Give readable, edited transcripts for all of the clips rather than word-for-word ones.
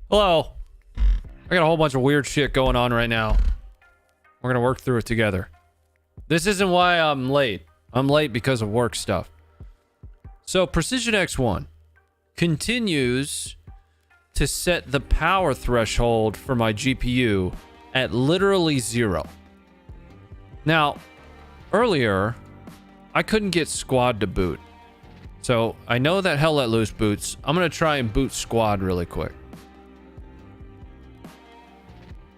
Hello. I got a whole bunch of weird shit going on right now. We're gonna work through it together. This isn't why I'm late. I'm late because of work stuff. So Precision X1 continues to set the power threshold for my GPU at literally 0. Now, earlier, I couldn't get Squad to boot. So I know that Hell Let Loose boots. I'm gonna try and boot Squad really quick.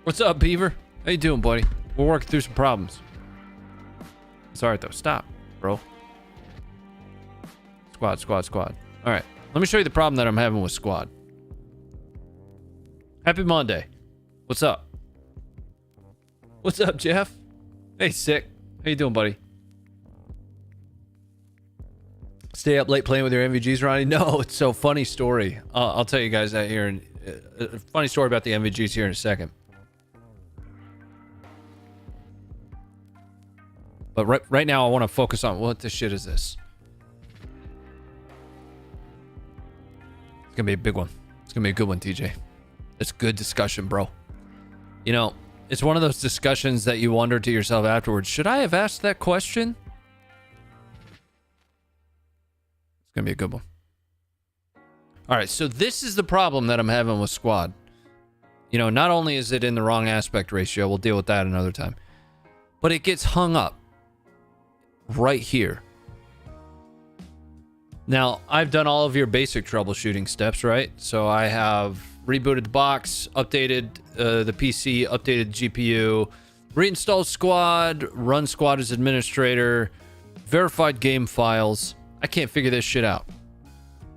What's up, Beaver? How you doing, buddy? We're working through some problems. It's alright though. Stop, bro. Squad. Alright. Let me show you the problem that I'm having with Squad. Happy Monday. What's up? What's up, Jeff? Hey, Sick. How you doing, buddy? Stay up late playing with your MVGs, Ronnie? No, it's so funny story. I'll tell you guys that here. A funny story about the MVGs here in a second. But right now, I want to focus on what the shit is this. It's gonna be a big one. It's gonna be a good one, TJ. It's good discussion, bro. You know, it's one of those discussions that you wonder to yourself afterwards, should I have asked that question? It's gonna be a good one. All right, so this is the problem that I'm having with Squad. You know, not only is it in the wrong aspect ratio, we'll deal with that another time, but it gets hung up right here. Now, I've done all of your basic troubleshooting steps, right? So I have rebooted the box, updated the PC, updated GPU, reinstalled Squad, run Squad as administrator, verified game files. I can't figure this shit out.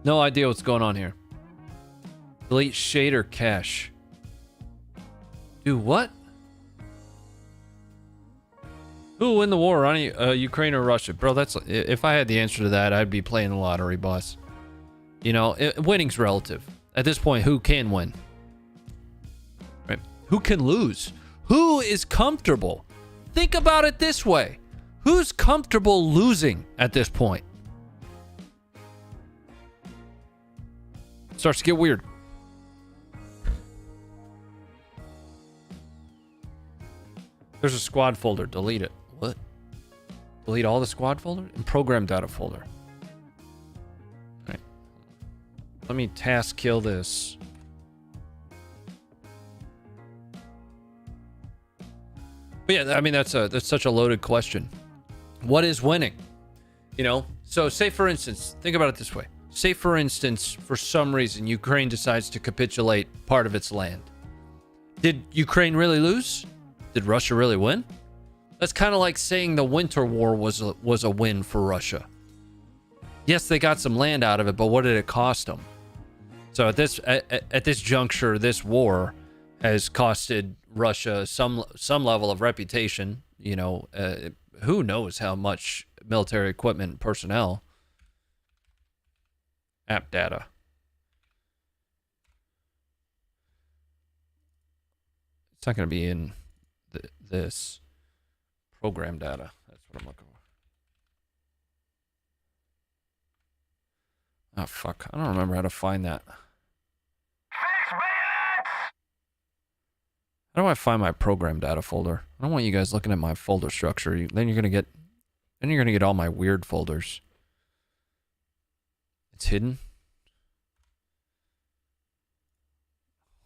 No idea what's going on here. Delete shader cache. Do what? Who will win the war, Ronnie? Ukraine or Russia? Bro, that's... If I had the answer to that, I'd be playing the lottery, boss. You know, winning's relative. At this point, who can win? Right? Who can lose? Who is comfortable? Think about it this way. Who's comfortable losing at this point? Starts to get weird. There's a Squad folder. Delete it. What? Delete all the Squad folder? And program data folder. Alright. Let me task kill this. But yeah, I mean, that's such a loaded question. What is winning? You know? So say for instance, think about it this way. Say for instance, for some reason, Ukraine decides to capitulate part of its land. Did Ukraine really lose? Did Russia really win? That's kind of like saying the Winter War was a win for Russia. Yes, they got some land out of it, but what did it cost them? So at this juncture, this war has costed Russia some level of reputation. You know, who knows how much military equipment and personnel. App data. It's not going to be in this program data. That's what I'm looking for. Oh, fuck. I don't remember how to find that. How do I find my program data folder? I don't want you guys looking at my folder structure. Then you're going to get all my weird folders. It's hidden.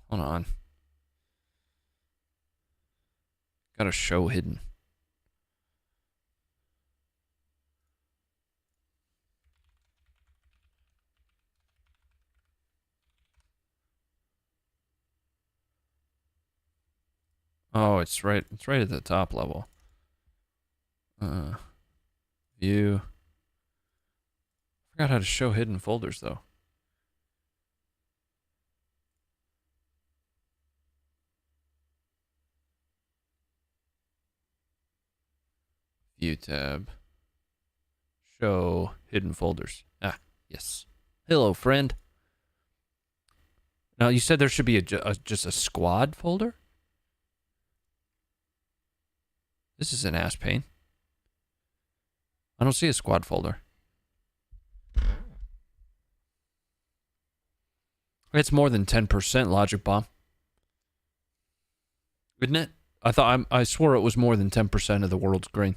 Hold on. Gotta show hidden. Oh, it's right at the top level. View. Forgot how to show hidden folders though. View tab. Show hidden folders. Ah, yes. Hello, friend. Now, you said there should be just a Squad folder? This is an ass pain. I don't see a Squad folder. It's more than 10% logic bomb. Isn't it? I swore it was more than 10% of the world's grain.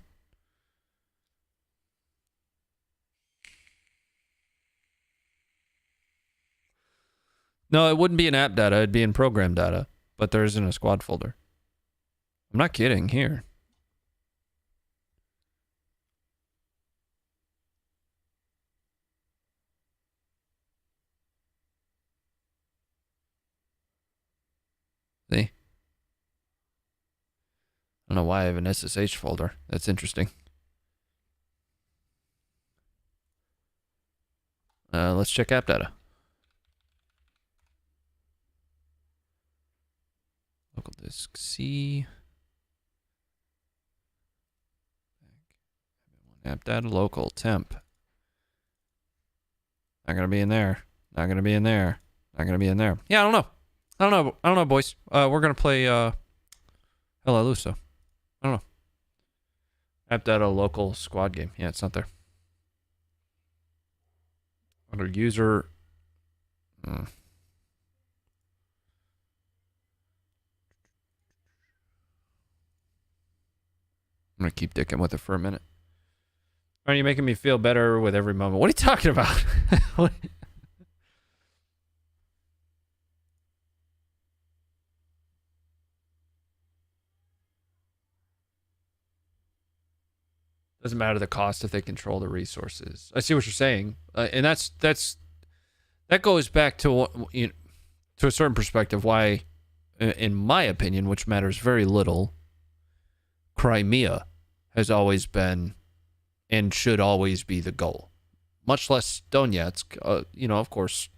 No, it wouldn't be in app data. It'd be in program data. But there isn't a squad folder. I'm not kidding here. See? I don't know why I have an SSH folder. That's interesting. Let's check app data. Local disk C. App data local temp. Not gonna be in there. Not gonna be in there. Not gonna be in there. Yeah, I don't know. I don't know, boys. We're gonna play Hella Luso. I don't know. App data local squad game. Yeah, it's not there. Under user. I'm gonna keep dicking with it for a minute. Are you making me feel better with every moment? What are you talking about? Doesn't matter the cost if they control the resources. I see what you're saying, and that goes back to to a certain perspective why, in my opinion, which matters very little, Crimea has always been and should always be the goal. Much less Donetsk. Of course,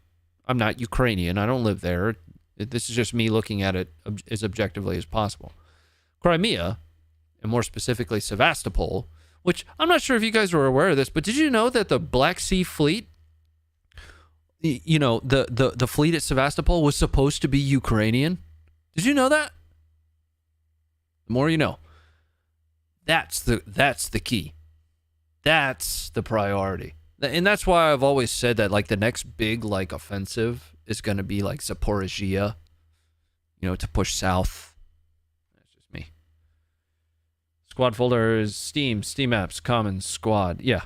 I'm not Ukrainian. I don't live there. This is just me looking at it as objectively as possible. Crimea, and more specifically Sevastopol, which I'm not sure if you guys were aware of this, but did you know that the Black Sea Fleet, the fleet at Sevastopol was supposed to be Ukrainian? Did you know that? The more you know. That's the key. That's the priority. And that's why I've always said that the next big offensive is going to be Zaporizhia, to push south. That's just me. Squad folder is Steam apps, common squad. Yeah.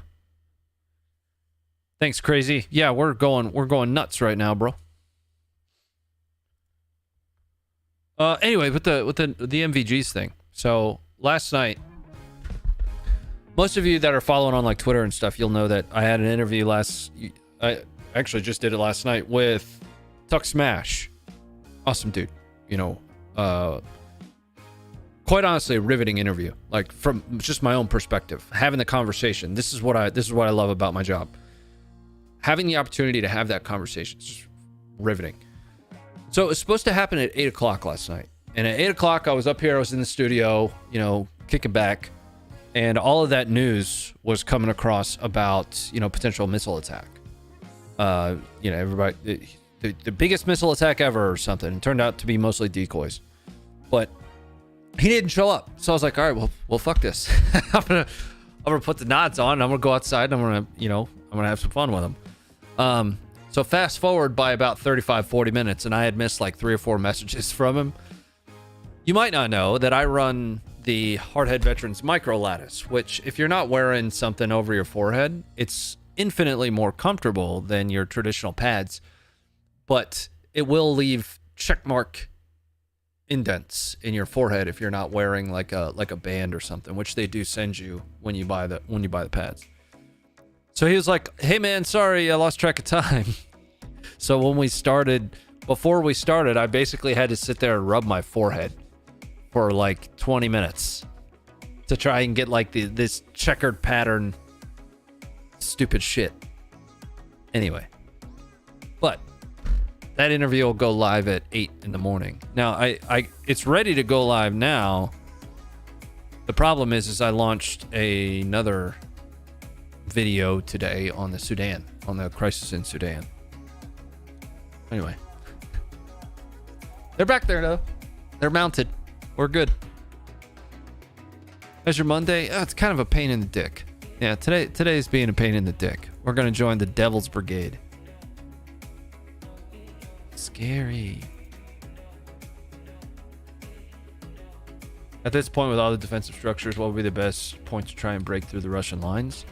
Thanks, crazy. Yeah, we're going nuts right now, bro. Anyway, with the MVGs thing. So last night, most of you that are following on Twitter and stuff, you'll know that I had an interview I actually just did it last night with Tuck Smash. Awesome dude. Quite honestly, a riveting interview. From just my own perspective, having the conversation. This is what I love about my job. Having the opportunity to have that conversation is just riveting. So it was supposed to happen at 8 o'clock last night. And at 8 o'clock, I was up here. I was in the studio, kicking back. And all of that news was coming across about, potential missile attack. Everybody, the biggest missile attack ever or something. It turned out to be mostly decoys. But he didn't show up. So I was like, all right, well, fuck this. I'm gonna put the nods on. I'm gonna go outside. And I'm gonna have some fun with him. So fast forward by about 35, 40 minutes, and I had missed 3 or 4 messages from him. You might not know that I run the Hardhead Veterans Micro Lattice, which if you're not wearing something over your forehead, it's infinitely more comfortable than your traditional pads, but it will leave checkmark indents in your forehead if you're not wearing like a band or something, which they do send you when you buy the pads. So he was like, "Hey man, sorry, I lost track of time." So before we started, I basically had to sit there and rub my forehead for 20 minutes to try and get this checkered pattern stupid shit. Anyway, but that interview will go live at 8 in the morning. Now, it's ready to go live now. The problem is I launched another video today on the Sudan, on the crisis in Sudan. Anyway, they're back there though. They're mounted. We're good. How's your Monday? Oh, it's kind of a pain in the dick. Yeah, today's being a pain in the dick. We're gonna join the Devil's Brigade. scary. At this point, with all the defensive structures, what would be the best point to try and break through the Russian lines?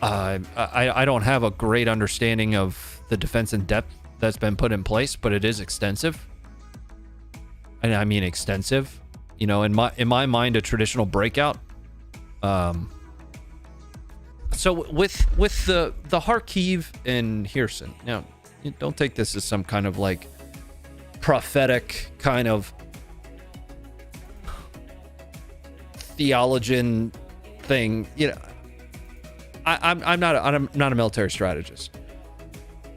I don't have a great understanding of the defense in depth that's been put in place, but it is extensive. And I mean extensive. You know, in my mind, a traditional breakout. So with the Kharkiv and Kherson, now don't take this as some kind of like prophetic kind of theologian thing. You know, I'm not a military strategist,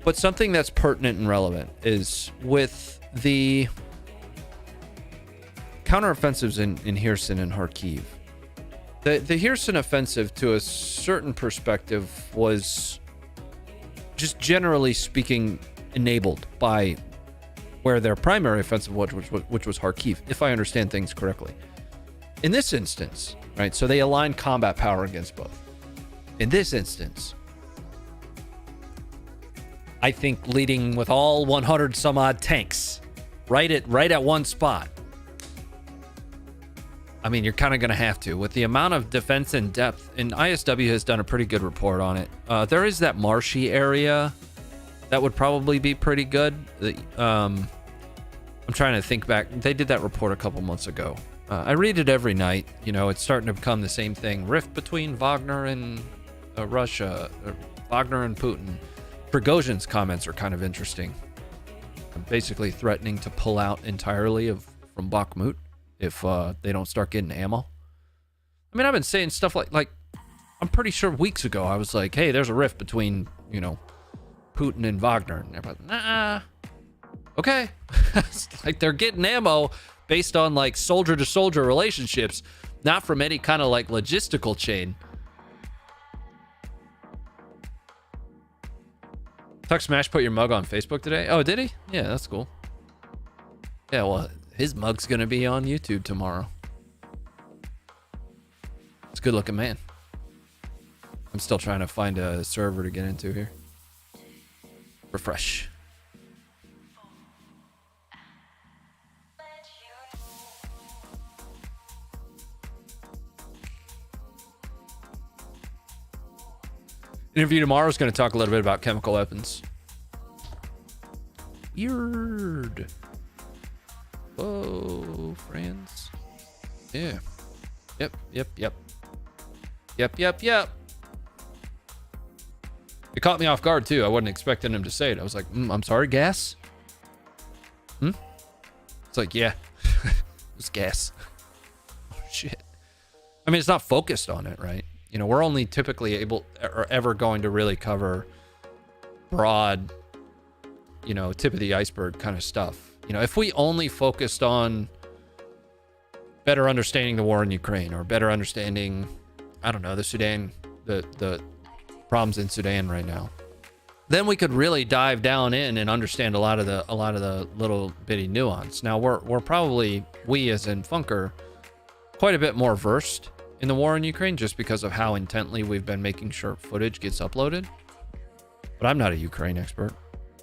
but something that's pertinent and relevant is with the counteroffensives in Kherson and Kharkiv. The Kherson offensive, to a certain perspective, was just generally speaking enabled by where their primary offensive was, which was Kharkiv, if I understand things correctly. In this instance, right, so they aligned combat power against both. In this instance, I think leading with all 100 some odd tanks right at one spot. I mean, you're kind of going to have to. With the amount of defense in depth, and ISW has done a pretty good report on it. There is that marshy area that would probably be pretty good. I'm trying to think back. They did that report a couple months ago. I read it every night. You know, it's starting to become the same thing. Rift between Wagner and Russia, Wagner and Putin. Prigozhin's comments are kind of interesting. Basically threatening to pull out entirely from Bakhmut if they don't start getting ammo. I mean, I've been saying stuff like I'm pretty sure weeks ago I was like, hey, there's a rift between, you know, Putin and Wagner. And everybody's like, nah. Okay. It's like they're getting ammo based on like soldier to soldier relationships, not from any kind of like logistical chain. Tuck Smash put your mug on Facebook today. Oh, did he? Yeah, that's cool. Yeah, well, his mug's gonna be on YouTube tomorrow. It's a good looking man. I'm still trying to find a server to get into here. Refresh. Interview tomorrow is going to talk a little bit about chemical weapons. Weird. Whoa, friends. Yeah. Yep. It caught me off guard, too. I wasn't expecting him to say it. I was like, I'm sorry, gas? It's like, yeah. It's gas. Oh, shit. I mean, it's not focused on it, right? You know, we're only typically able or ever going to really cover broad, you know, tip of the iceberg kind of stuff. You know, if we only focused on better understanding the war in Ukraine or better understanding, I don't know, the Sudan, the problems in Sudan right now, then we could really dive down in and understand a lot of the little bitty nuance. Now we're probably, we as in Funker, quite a bit more versed in the war in Ukraine just because of how intently we've been making sure footage gets uploaded. But I'm not a Ukraine expert.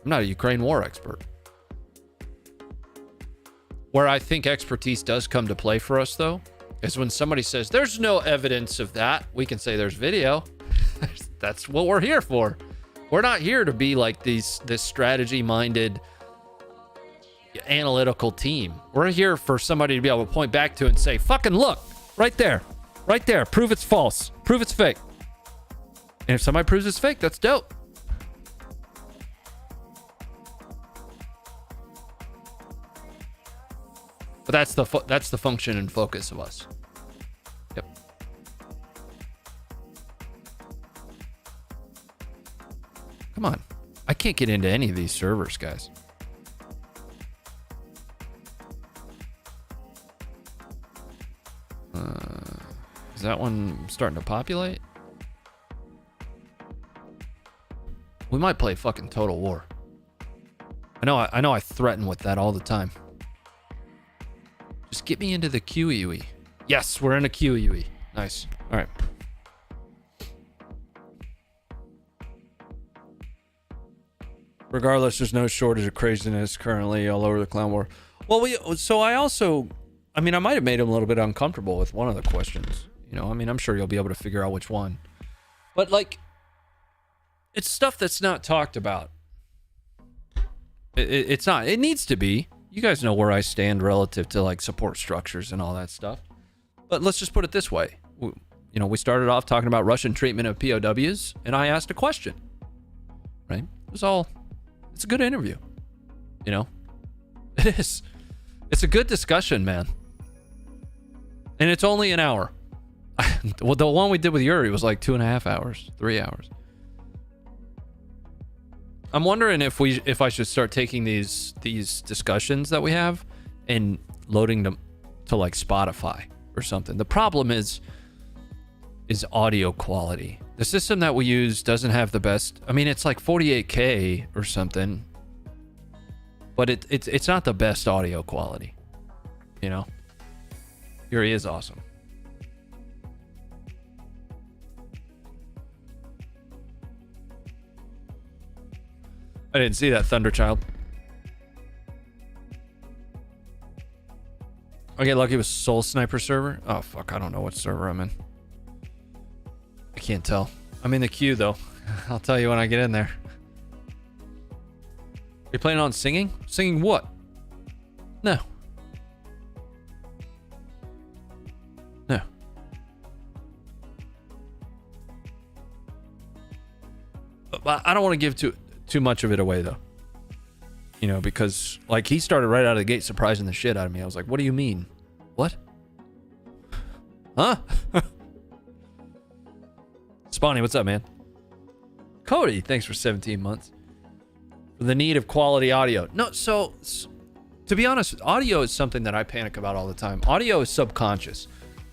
I'm not a Ukraine war expert. Where I think expertise does come to play for us, though, is when somebody says, there's no evidence of that. We can say there's video. That's what we're here for. We're not here to be like this strategy-minded, analytical team. We're here for somebody to be able to point back to and say, fucking look, right there. Right there. Prove it's false. Prove it's fake. And if somebody proves it's fake, that's dope. But that's the function and focus of us. Yep. Come on. I can't get into any of these servers, guys. Is that one starting to populate? We might play fucking Total War. I know I threaten with that all the time. Just get me into the QEUE. Yes, we're in a QEUE. Nice. All right. Regardless, there's no shortage of craziness currently all over the clown war. Well, I might have made him a little bit uncomfortable with one of the questions. You know, I mean, I'm sure you'll be able to figure out which one. But, like, it's stuff that's not talked about. It's not. It needs to be. You guys know where I stand relative to, like, support structures and all that stuff. But let's just put it this way. You know, we started off talking about Russian treatment of POWs, and I asked a question. Right? It's a good interview. You know? It is. It's a good discussion, man. And it's only an hour. Well, the one we did with Yuri was like 2.5 hours, 3 hours. I'm wondering if I should start taking these discussions that we have and loading them to like Spotify or something. The problem is audio quality. The system that we use doesn't have the best. I mean, it's like 48K or something, but it's not the best audio quality. You know, Yuri is awesome. I didn't see that, Thunderchild. I get lucky with Soul Sniper server. Oh fuck, I don't know what server I'm in. I can't tell. I'm in the queue though. I'll tell you when I get in there. You planning on singing? Singing what? No. No. But I don't want to give too much of it away though. You know, because like he started right out of the gate surprising the shit out of me. I was like, what do you mean? What? Huh? Spawny, what's up, man? Cody, thanks for 17 months. For the need of quality audio. No, so to be honest, audio is something that I panic about all the time. Audio is subconscious,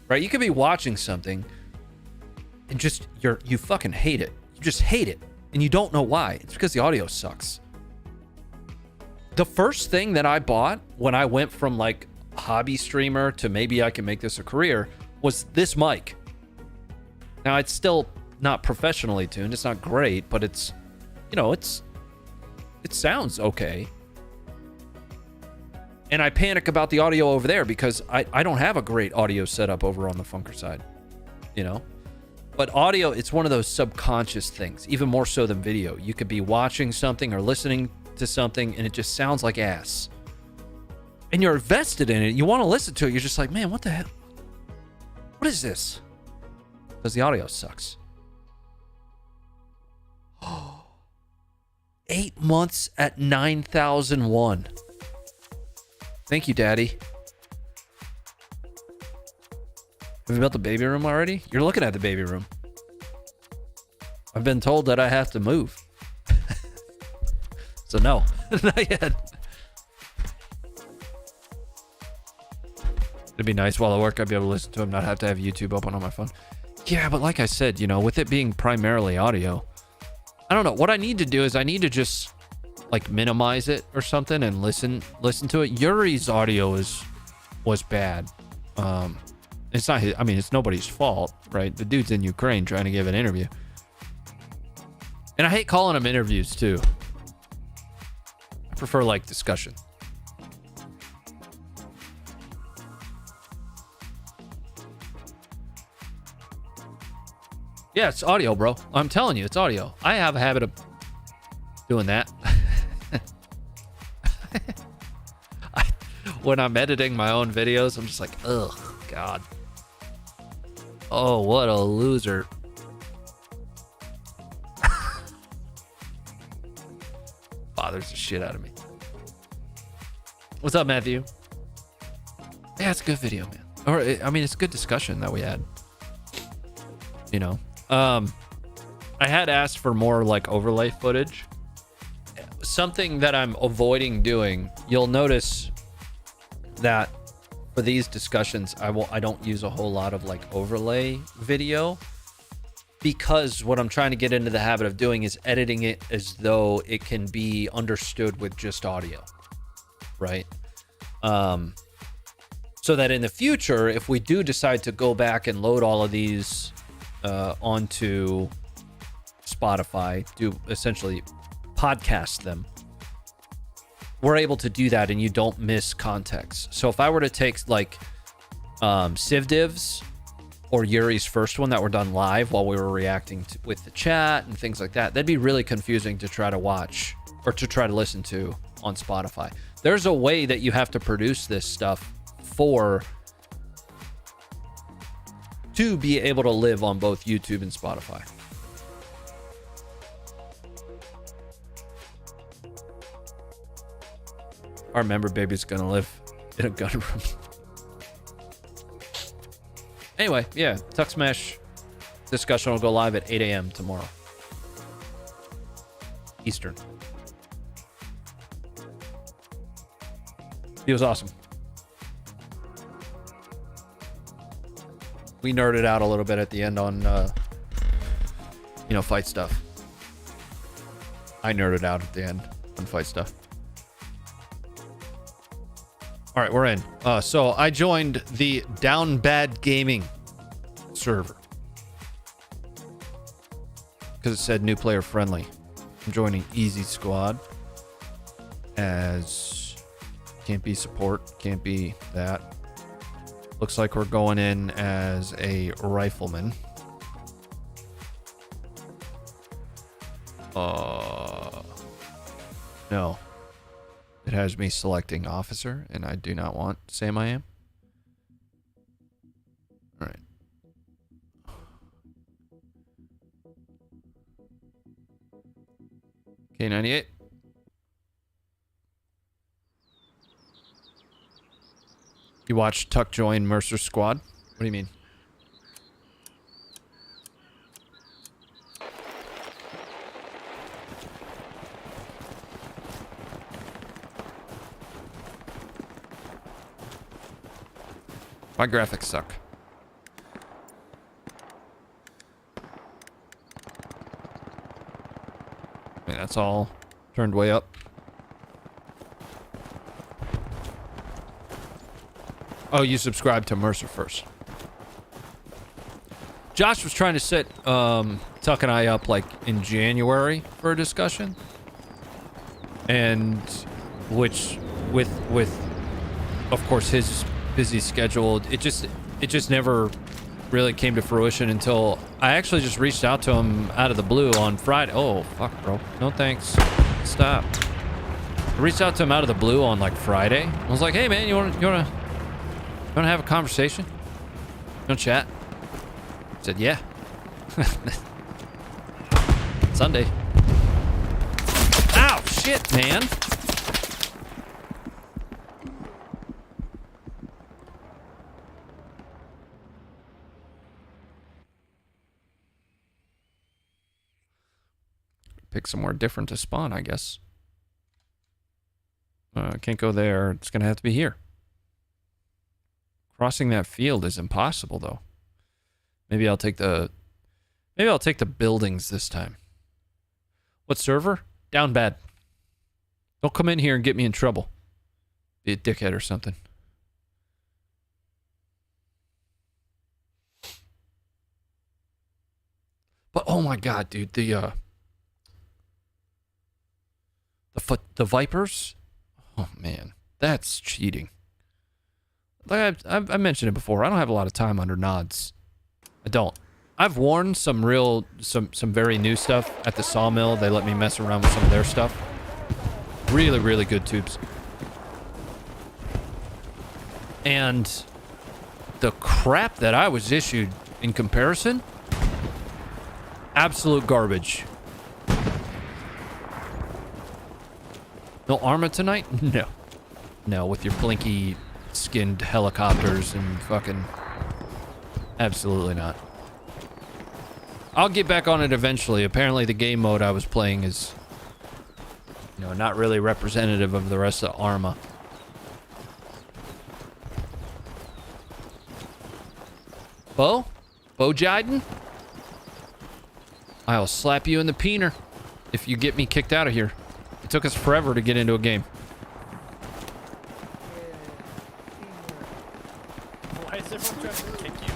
right? You could be watching something and just you fucking hate it. You just hate it. And you don't know why. It's because the audio sucks. The first thing that I bought when I went from like hobby streamer to maybe I can make this a career was this mic. Now it's still not professionally tuned. It's not great, but it's, you know, it sounds okay. And I panic about the audio over there because I don't have a great audio setup over on the Funker side, you know? But audio, it's one of those subconscious things, even more so than video. You could be watching something or listening to something and it just sounds like ass. And you're invested in it. You want to listen to it. You're just like, man, what the hell? What is this? Because the audio sucks. 8 months at 9,001. Thank you, Daddy. Have you built the baby room already? You're looking at the baby room. I've been told that I have to move. So no, not yet. It'd be nice while I work, I'd be able to listen to them, not have to have YouTube open on my phone. Yeah, but like I said, you know, with it being primarily audio, I don't know. What I need to do is I need to just like minimize it or something and listen to it. Yuri's audio was bad. It's not his, I mean, it's nobody's fault, right? The dude's in Ukraine trying to give an interview. And I hate calling them interviews too. I prefer like discussion. Yeah, it's audio, bro. I'm telling you, it's audio. I have a habit of doing that. When I'm editing my own videos, I'm just like, ugh, God. Oh, what a loser. Bothers the shit out of me. What's up, Matthew? Yeah, it's a good video, man. Or, I mean, it's a good discussion that we had. You know, I had asked for more like overlay footage. Something that I'm avoiding doing. You'll notice that for these discussions, I don't use a whole lot of like overlay video, because what I'm trying to get into the habit of doing is editing it as though it can be understood with just audio, right? So that in the future, if we do decide to go back and load all of these onto Spotify, do essentially podcast them, we're able to do that and you don't miss context. So if I were to take like CivDivs or Yuri's first one that were done live while we were reacting to, with the chat and things like that, that'd be really confusing to try to watch or to try to listen to on Spotify. There's a way that you have to produce this stuff to be able to live on both YouTube and Spotify. Our member baby's gonna live in a gun room. Anyway, yeah, Tuck Smash discussion will go live at 8 a.m. tomorrow. Eastern. He was awesome. We nerded out a little bit at the end on, fight stuff. I nerded out at the end on fight stuff. All right, we're in. So I joined the Down Bad Gaming server because it said new player friendly. I'm joining Easy Squad as can't be support, can't be that. Looks like we're going in as a rifleman. No. It has me selecting officer, and I do not want Sam I am. All right. K98. You watched Tuck join Mercer's squad? What do you mean? My graphics suck. I mean, that's all turned way up. Oh, you subscribed to Mercer first. Josh was trying to set Tuck and I up like in January for a discussion. And which with of course his busy schedule, it just never really came to fruition until I actually just reached out to him out of the blue on Friday. Oh, fuck, bro. No thanks. Stop. I reached out to him out of the blue on like Friday. I was like, hey man, you wanna have a conversation? You wanna chat? He said, yeah. Sunday. Ow, shit, man. Pick somewhere different to spawn, I guess. Can't go there. It's gonna have to be here. Crossing that field is impossible, though. Maybe I'll take the buildings this time. What server? Down Bad. Don't come in here and get me in trouble. Be a dickhead or something. But oh my god, dude, the Vipers? Oh man, that's cheating. Like I've mentioned it before, I don't have a lot of time under nods. I don't. I've worn some very new stuff at the sawmill. They let me mess around with some of their stuff. Really, really good tubes. And the crap that I was issued in comparison, absolute garbage. No armor tonight? No. No, with your blinky skinned helicopters and fucking... Absolutely not. I'll get back on it eventually. Apparently the game mode I was playing is... not really representative of the rest of Arma. Bo? Bo Jiden? I'll slap you in the peener if you get me kicked out of here. It took us forever to get into a game. Why is everyone trying to kick you?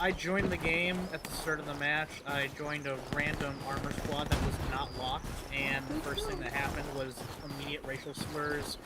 I joined the game at the start of the match. I joined a random armor squad that was not locked, and the first thing that happened was immediate racial slurs,